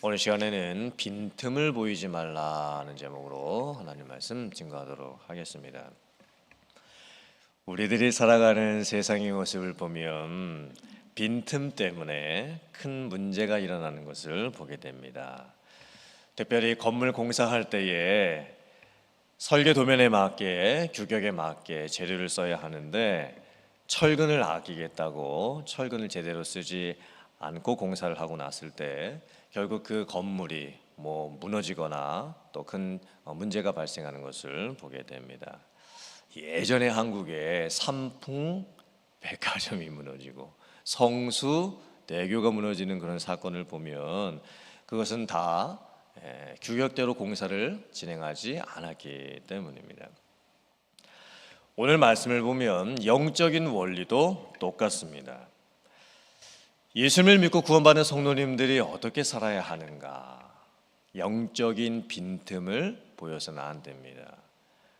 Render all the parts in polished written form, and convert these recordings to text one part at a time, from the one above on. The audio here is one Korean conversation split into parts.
오늘 시간에는 빈틈을 보이지 말라는 제목으로 하나님 말씀 증거하도록 하겠습니다. 우리들이 살아가는 세상의 모습을 보면 빈틈 때문에 큰 문제가 일어나는 것을 보게 됩니다. 특별히 건물 공사할 때에 설계 도면에 맞게 규격에 맞게 재료를 써야 하는데 철근을 아끼겠다고 철근을 제대로 쓰지 않고 공사를 하고 났을 때 결국 그 건물이 무너지거나 또 큰 문제가 발생하는 것을 보게 됩니다. 예전에 한국에 삼풍 백화점이 무너지고 성수대교가 무너지는 그런 사건을 보면 그것은 다 규격대로 공사를 진행하지 않았기 때문입니다. 오늘 말씀을 보면 영적인 원리도 똑같습니다. 예수님을 믿고 구원받은 성도님들이 어떻게 살아야 하는가? 영적인 빈틈을 보여서는 안 됩니다.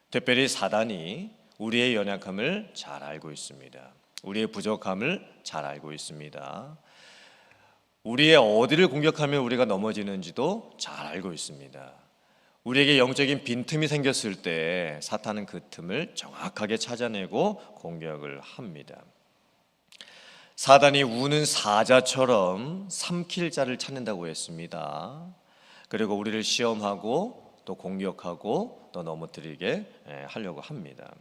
특별히 사단이 우리의 연약함을 잘 알고 있습니다. 우리의 부족함을 잘 알고 있습니다. 우리의 어디를 공격하면 우리가 넘어지는지도 잘 알고 있습니다. 우리에게 영적인 빈틈이 생겼을 때 사탄은 그 틈을 정확하게 찾아내고 공격을 합니다. 사단이 우는 사자처럼 삼킬 자를 찾는다고 했습니다. 그리고 우리를 시험하고 또 공격하고 또 넘어뜨리게 하려고 합니다.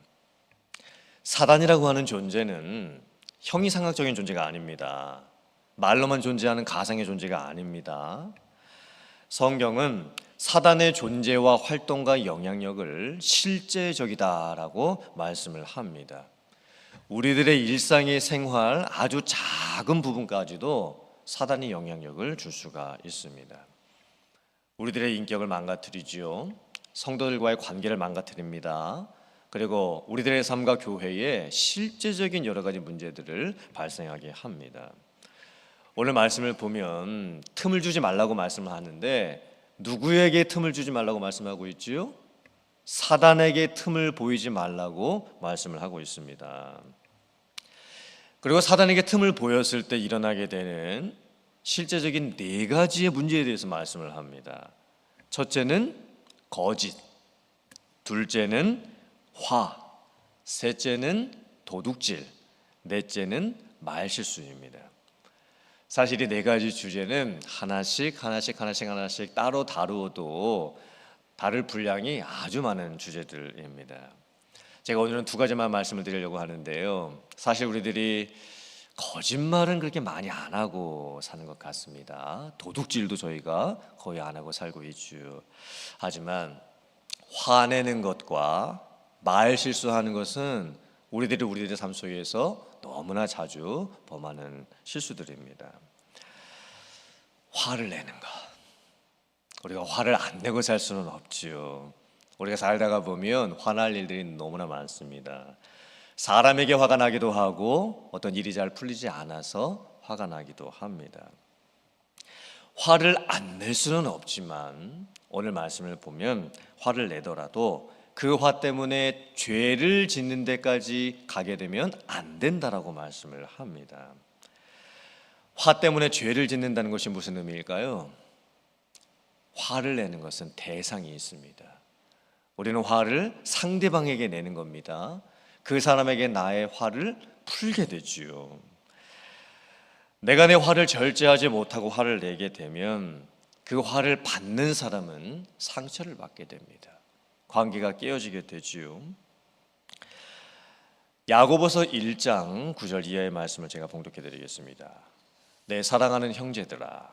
사단이라고 하는 존재는 형이상학적인 존재가 아닙니다. 말로만 존재하는 가상의 존재가 아닙니다. 성경은 사단의 존재와 활동과 영향력을 실제적이다라고 말씀을 합니다. 우리들의 일상의 생활 아주 작은 부분까지도 사단이 영향력을 줄 수가 있습니다. 우리들의 인격을 망가뜨리지요. 성도들과의 관계를 망가뜨립니다. 그리고 우리들의 삶과 교회에 실제적인 여러 가지 문제들을 발생하게 합니다. 오늘 말씀을 보면 틈을 주지 말라고 말씀을 하는데 누구에게 틈을 주지 말라고 말씀하고 있지요? 사단에게 틈을 보이지 말라고 말씀을 하고 있습니다. 그리고 사단에게 틈을 보였을 때 일어나게 되는 실제적인 네 가지의 문제에 대해서 말씀을 합니다. 첫째는 거짓, 둘째는 화, 셋째는 도둑질, 넷째는 말실수입니다. 사실 이 네 가지 주제는 하나씩 따로 다루어도 다룰 분량이 아주 많은 주제들입니다. 제가 오늘은 두 가지만 말씀을 드리려고 하는데요. 사실 우리들이 거짓말은 그렇게 많이 안 하고 사는 것 같습니다. 도둑질도 저희가 거의 안 하고 살고 있죠. 하지만 화내는 것과 말 실수하는 것은 우리들의 삶 속에서 너무나 자주 범하는 실수들입니다. 화를 내는 것. 우리가 화를 안 내고 살 수는 없지요. 우리가 살다가 보면 화날 일들이 너무나 많습니다. 사람에게 화가 나기도 하고 어떤 일이 잘 풀리지 않아서 화가 나기도 합니다. 화를 안 낼 수는 없지만 오늘 말씀을 보면 화를 내더라도 그 화 때문에 죄를 짓는 데까지 가게 되면 안 된다라고 말씀을 합니다. 화 때문에 죄를 짓는다는 것이 무슨 의미일까요? 화를 내는 것은 대상이 있습니다. 우리는 화를 상대방에게 내는 겁니다. 그 사람에게 나의 화를 풀게 되지요. 내가 내 화를 절제하지 못하고 화를 내게 되면 그 화를 받는 사람은 상처를 받게 됩니다. 관계가 깨어지게 되지요. 야고보서 1장 9절 이하의 말씀을 제가 봉독해 드리겠습니다. 내 사랑하는 형제들아,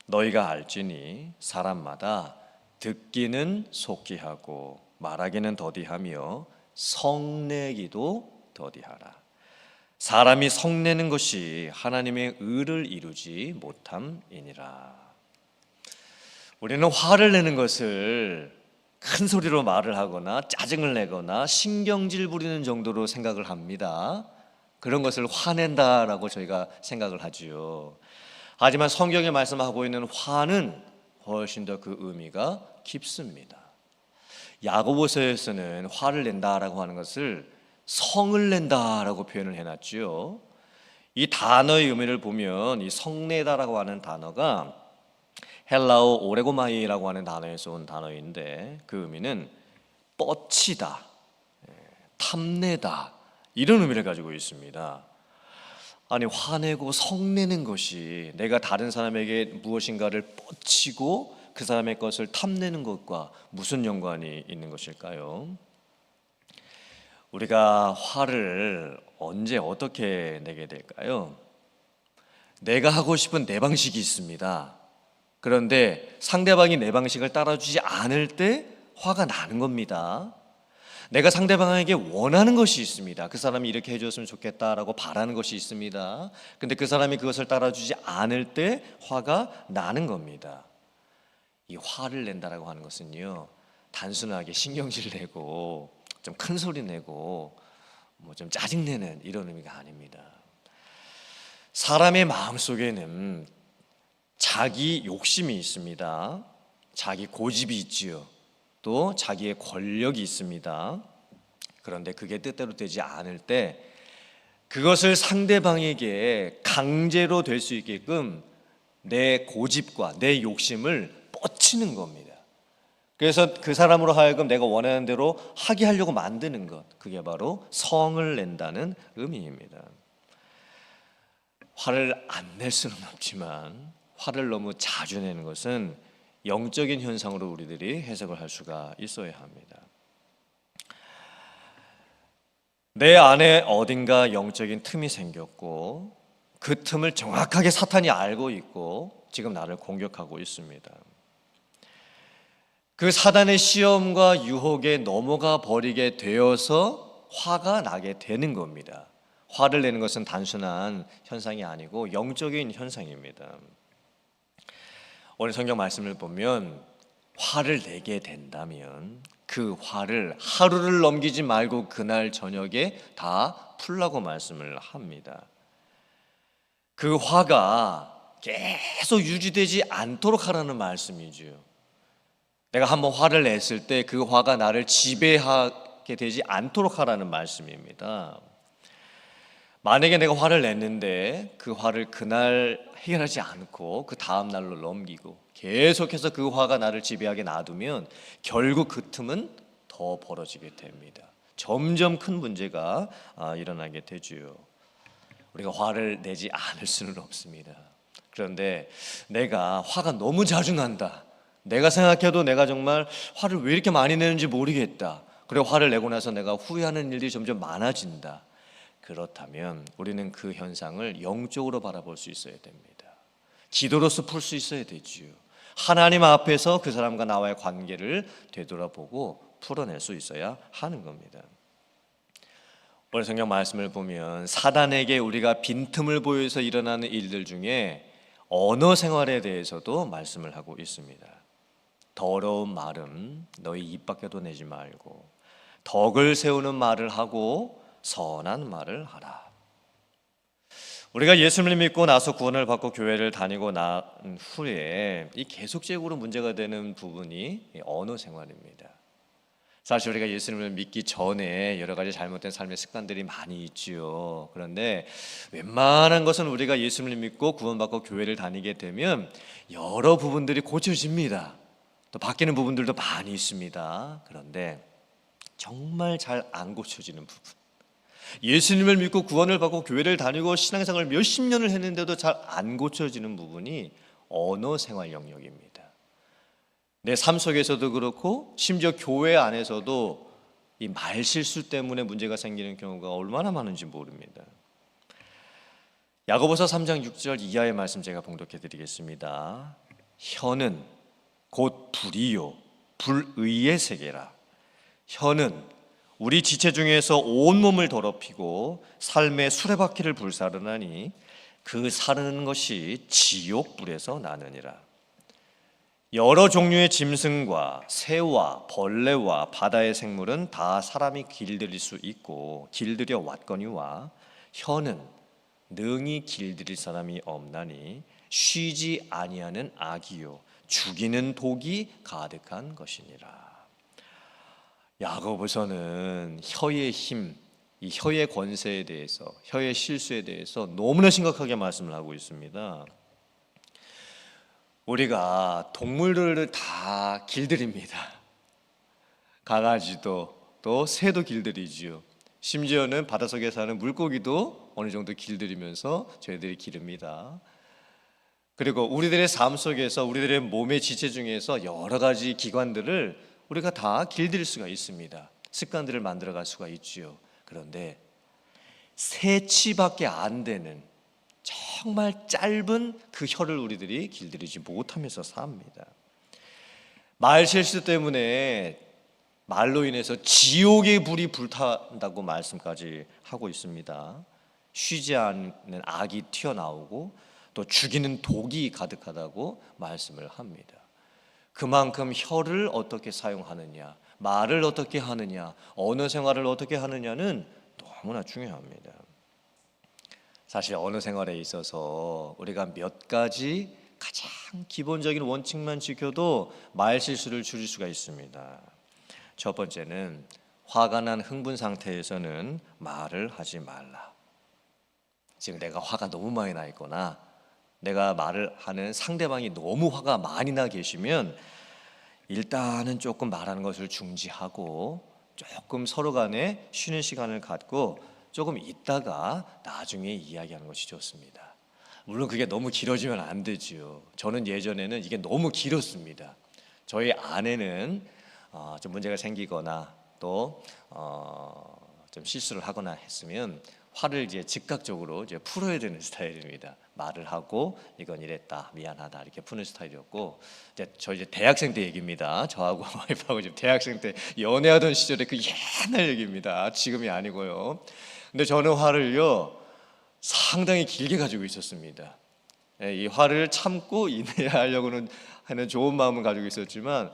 너희가 알지니 사람마다 듣기는 속히 하고 말하기는 더디하며 성내기도 더디하라. 사람이 성내는 것이 하나님의 의를 이루지 못함이니라. 우리는 화를 내는 것을 큰 소리로 말을 하거나 짜증을 내거나 신경질 부리는 정도로 생각을 합니다. 그런 것을 화낸다라고 저희가 생각을 하지요. 하지만 성경에 말씀하고 있는 화는 훨씬 더 그 의미가 깊습니다. 야고보서에서는 화를 낸다라고 하는 것을 성을 낸다라고 표현을 해놨지요. 이 단어의 의미를 보면 이 성내다라고 하는 단어가 헬라어 오레고마이라고 하는 단어에서 온 단어인데 그 의미는 뻗치다, 탐내다 이런 의미를 가지고 있습니다. 아니 화내고 성내는 것이 내가 다른 사람에게 무엇인가를 뻗치고 그 사람의 것을 탐내는 것과 무슨 연관이 있는 것일까요? 우리가 화를 언제 어떻게 내게 될까요? 내가 하고 싶은 내 방식이 있습니다. 그런데 상대방이 내 방식을 따라주지 않을 때 화가 나는 겁니다. 내가 상대방에게 원하는 것이 있습니다. 그 사람이 이렇게 해줬으면 좋겠다라고 바라는 것이 있습니다. 근데 그 사람이 그것을 따라주지 않을 때 화가 나는 겁니다. 이 화를 낸다라고 하는 것은요, 단순하게 신경질 내고 좀 큰 소리 내고 뭐 좀 짜증내는 이런 의미가 아닙니다. 사람의 마음속에는 자기 욕심이 있습니다. 자기 고집이 있지요. 또 자기의 권력이 있습니다. 그런데 그게 뜻대로 되지 않을 때 그것을 상대방에게 강제로 될 수 있게끔 내 고집과 내 욕심을 뻗치는 겁니다. 그래서 그 사람으로 하여금 내가 원하는 대로 하게 하려고 만드는 것, 그게 바로 성을 낸다는 의미입니다. 화를 안 낼 수는 없지만 화를 너무 자주 내는 것은 영적인 현상으로 우리들이 해석을 할 수가 있어야 합니다. 내 안에 어딘가 영적인 틈이 생겼고 그 틈을 정확하게 사탄이 알고 있고 지금 나를 공격하고 있습니다. 그 사단의 시험과 유혹에 넘어가 버리게 되어서 화가 나게 되는 겁니다. 화를 내는 것은 단순한 현상이 아니고 영적인 현상입니다. 오늘 성경 말씀을 보면 화를 내게 된다면 그 화를 하루를 넘기지 말고 그날 저녁에 다 풀라고 말씀을 합니다. 그 화가 계속 유지되지 않도록 하라는 말씀이죠. 내가 한번 화를 냈을 때 그 화가 나를 지배하게 되지 않도록 하라는 말씀입니다. 만약에 내가 화를 냈는데 그 화를 그날 해결하지 않고 그 다음 날로 넘기고 계속해서 그 화가 나를 지배하게 놔두면 결국 그 틈은 더 벌어지게 됩니다. 점점 큰 문제가 일어나게 되지요. 우리가 화를 내지 않을 수는 없습니다. 그런데 내가 화가 너무 자주 난다. 내가 생각해도 내가 정말 화를 왜 이렇게 많이 내는지 모르겠다. 그리고 화를 내고 나서 내가 후회하는 일들이 점점 많아진다. 그렇다면 우리는 그 현상을 영적으로 바라볼 수 있어야 됩니다. 기도로서 풀 수 있어야 되지요. 하나님 앞에서 그 사람과 나와의 관계를 되돌아보고 풀어낼 수 있어야 하는 겁니다. 오늘 성경 말씀을 보면 사단에게 우리가 빈틈을 보여서 일어나는 일들 중에 언어 생활에 대해서도 말씀을 하고 있습니다. 더러운 말은 너희 입 밖에도 내지 말고 덕을 세우는 말을 하고 선한 말을 하라. 우리가 예수님을 믿고 나서 구원을 받고 교회를 다니고 난 후에 이 계속적으로 문제가 되는 부분이 언어 생활입니다. 사실 우리가 예수님을 믿기 전에 여러 가지 잘못된 삶의 습관들이 많이 있지요. 그런데 웬만한 것은 우리가 예수님을 믿고 구원받고 교회를 다니게 되면 여러 부분들이 고쳐집니다. 또 바뀌는 부분들도 많이 있습니다. 그런데 정말 잘 안 고쳐지는 부분, 예수님을 믿고 구원을 받고 교회를 다니고 신앙생활을 몇십 년을 했는데도 잘 안 고쳐지는 부분이 언어 생활 영역입니다. 내 삶 속에서도 그렇고 심지어 교회 안에서도 이 말실수 때문에 문제가 생기는 경우가 얼마나 많은지 모릅니다. 야고보서 3장 6절 이하의 말씀 제가 봉독해 드리겠습니다. 혀는 곧 불이요 불의의 세계라. 혀는 우리 지체 중에서 온몸을 더럽히고 삶의 수레바퀴를 불사르나니 그 사르는 것이 지옥불에서 나느니라. 여러 종류의 짐승과 새와 벌레와 바다의 생물은 다 사람이 길들일 수 있고 길들여 왔거니와 혀는 능히 길들일 사람이 없나니 쉬지 아니하는 악이요 죽이는 독이 가득한 것이니라. 야고보서는 혀의 힘, 이 혀의 권세에 대해서, 혀의 실수에 대해서 너무나 심각하게 말씀을 하고 있습니다. 우리가 동물들을 다 길들입니다. 강아지도 또 새도 길들이지요. 심지어는 바닷속에 사는 물고기도 어느 정도 길들이면서 저희들이 기릅니다. 그리고 우리들의 삶 속에서 우리들의 몸의 지체 중에서 여러 가지 기관들을 우리가 다 길들일 수가 있습니다. 습관들을 만들어갈 수가 있지요. 그런데 새치밖에 안 되는 정말 짧은 그 혀를 우리들이 길들이지 못하면서 삽니다. 말 실수 때문에 말로 인해서 지옥의 불이 불탄다고 말씀까지 하고 있습니다. 쉬지 않는 악이 튀어나오고 또 죽이는 독이 가득하다고 말씀을 합니다. 그만큼 혀를 어떻게 사용하느냐, 말을 어떻게 하느냐, 언어 생활을 어떻게 하느냐는 너무나 중요합니다. 사실 언어 생활에 있어서 우리가 몇 가지 가장 기본적인 원칙만 지켜도 말 실수를 줄일 수가 있습니다. 첫 번째는 화가 난 흥분 상태에서는 말을 하지 말라. 지금 내가 화가 너무 많이 나 있거나 내가 말을 하는 상대방이 너무 화가 많이 나 계시면 일단은 조금 말하는 것을 중지하고 조금 서로 간에 쉬는 시간을 갖고 조금 있다가 나중에 이야기하는 것이 좋습니다. 물론 그게 너무 길어지면 안 되지요. 저는 예전에는 이게 너무 길었습니다. 저희 아내는 좀 문제가 생기거나 또 좀 실수를 하거나 했으면 화를 이제 즉각적으로 이제 풀어야 되는 스타일입니다. 말을 하고 이건 이랬다, 미안하다 이렇게 푸는 스타일이었고, 저 이제 대학생 때 얘기입니다. 저하고 와이프하고 지금 대학생 때 연애하던 시절에 그 옛날 얘기입니다. 지금이 아니고요. 근데 저는 화를요 상당히 길게 가지고 있었습니다. 이 화를 참고 인내하려고는 하는 좋은 마음을 가지고 있었지만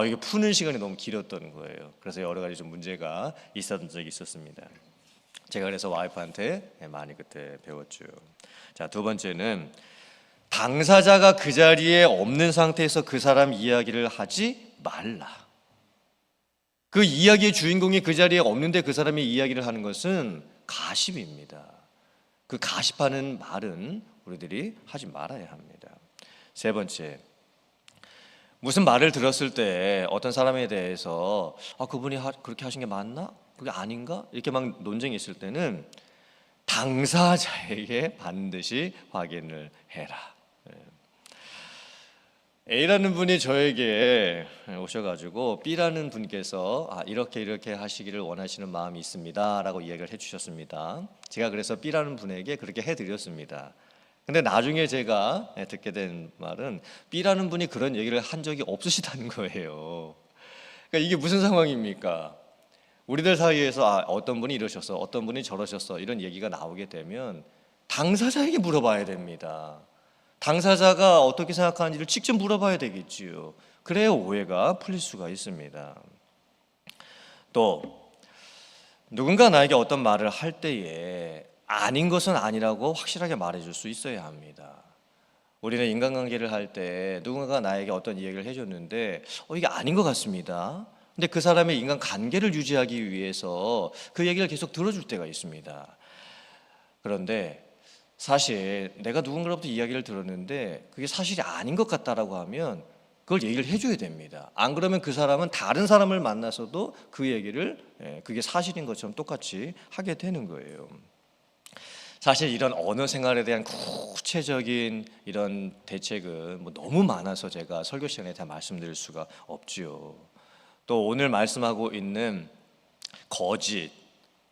이게 푸는 시간이 너무 길었던 거예요. 그래서 여러 가지 좀 문제가 있었던 적이 있었습니다. 제가 그래서 와이프한테 많이 그때 배웠죠. 자, 두 번째는 당사자가 그 자리에 없는 상태에서 그 사람 이야기를 하지 말라. 그 이야기의 주인공이 그 자리에 없는데 그 사람이 이야기를 하는 것은 가십입니다. 그 가십하는 말은 우리들이 하지 말아야 합니다. 세 번째, 무슨 말을 들었을 때 어떤 사람에 대해서 그분이 그렇게 하신 게 맞나? 그게 아닌가? 이렇게 막 논쟁이 있을 때는 당사자에게 반드시 확인을 해라. A라는 분이 저에게 오셔가지고 B라는 분께서 이렇게 하시기를 원하시는 마음이 있습니다 라고 이야기를 해주셨습니다. 제가 그래서 B라는 분에게 그렇게 해드렸습니다. 근데 나중에 제가 듣게 된 말은 B라는 분이 그런 얘기를 한 적이 없으시다는 거예요. 그러니까 이게 무슨 상황입니까? 우리들 사이에서 어떤 분이 이러셨어, 어떤 분이 저러셨어 이런 얘기가 나오게 되면 당사자에게 물어봐야 됩니다. 당사자가 어떻게 생각하는지를 직접 물어봐야 되겠지요. 그래야 오해가 풀릴 수가 있습니다. 또 누군가 나에게 어떤 말을 할 때에 아닌 것은 아니라고 확실하게 말해줄 수 있어야 합니다. 우리는 인간관계를 할 때 누군가가 나에게 어떤 이야기를 해줬는데 이게 아닌 것 같습니다. 근데 그 사람의 인간관계를 유지하기 위해서 그 얘기를 계속 들어줄 때가 있습니다. 그런데 사실 내가 누군가로부터 이야기를 들었는데 그게 사실이 아닌 것 같다라고 하면 그걸 얘기를 해줘야 됩니다. 안 그러면 그 사람은 다른 사람을 만나서도 그 얘기를 그게 사실인 것처럼 똑같이 하게 되는 거예요. 사실 이런 언어 생활에 대한 구체적인 이런 대책은 너무 많아서 제가 설교 시간에 다 말씀드릴 수가 없지요. 또 오늘 말씀하고 있는 거짓,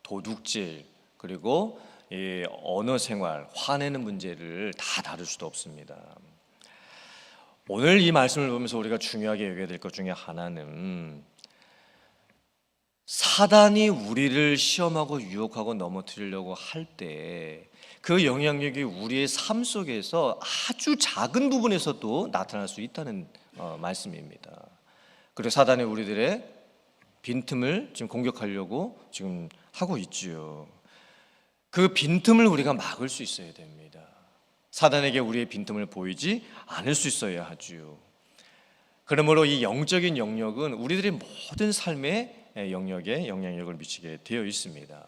도둑질, 그리고 이 언어 생활, 화내는 문제를 다 다룰 수도 없습니다. 오늘 이 말씀을 보면서 우리가 중요하게 여겨야 될 것 중에 하나는 사단이 우리를 시험하고 유혹하고 넘어뜨리려고 할 때 그 영향력이 우리의 삶 속에서 아주 작은 부분에서도 나타날 수 있다는 말씀입니다. 그리고 사단이 우리들의 빈틈을 지금 공격하려고 지금 하고 있지요. 그 빈틈을 우리가 막을 수 있어야 됩니다. 사단에게 우리의 빈틈을 보이지 않을 수 있어야 하지요. 그러므로 이 영적인 영역은 우리들의 모든 삶의 영역에 영향력을 미치게 되어 있습니다.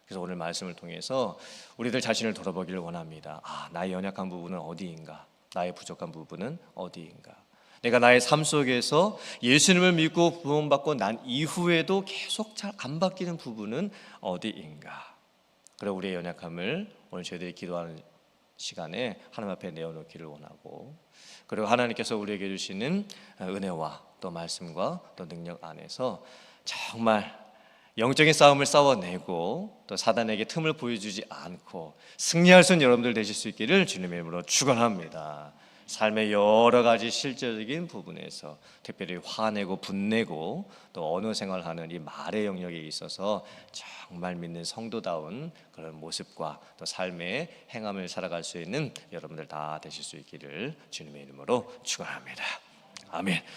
그래서 오늘 말씀을 통해서 우리들 자신을 돌아보기를 원합니다. 나의 연약한 부분은 어디인가? 나의 부족한 부분은 어디인가? 내가 나의 삶 속에서 예수님을 믿고 구원받고 난 이후에도 계속 잘 안 바뀌는 부분은 어디인가? 그리고 우리의 연약함을 오늘 저희들이 기도하는 시간에 하나님 앞에 내어놓기를 원하고, 그리고 하나님께서 우리에게 주시는 은혜와 또 말씀과 또 능력 안에서 정말 영적인 싸움을 싸워내고 또 사단에게 틈을 보여주지 않고 승리할 수 있는 여러분들 되실 수 있기를 주님의 이름으로 축원합니다. 삶의 여러 가지 실제적인 부분에서 특별히 화내고 분내고 또 언어 생활하는 이 말의 영역에 있어서 정말 믿는 성도다운 그런 모습과 또 삶의 행함을 살아갈 수 있는 여러분들 다 되실 수 있기를 주님의 이름으로 축원합니다. 아멘.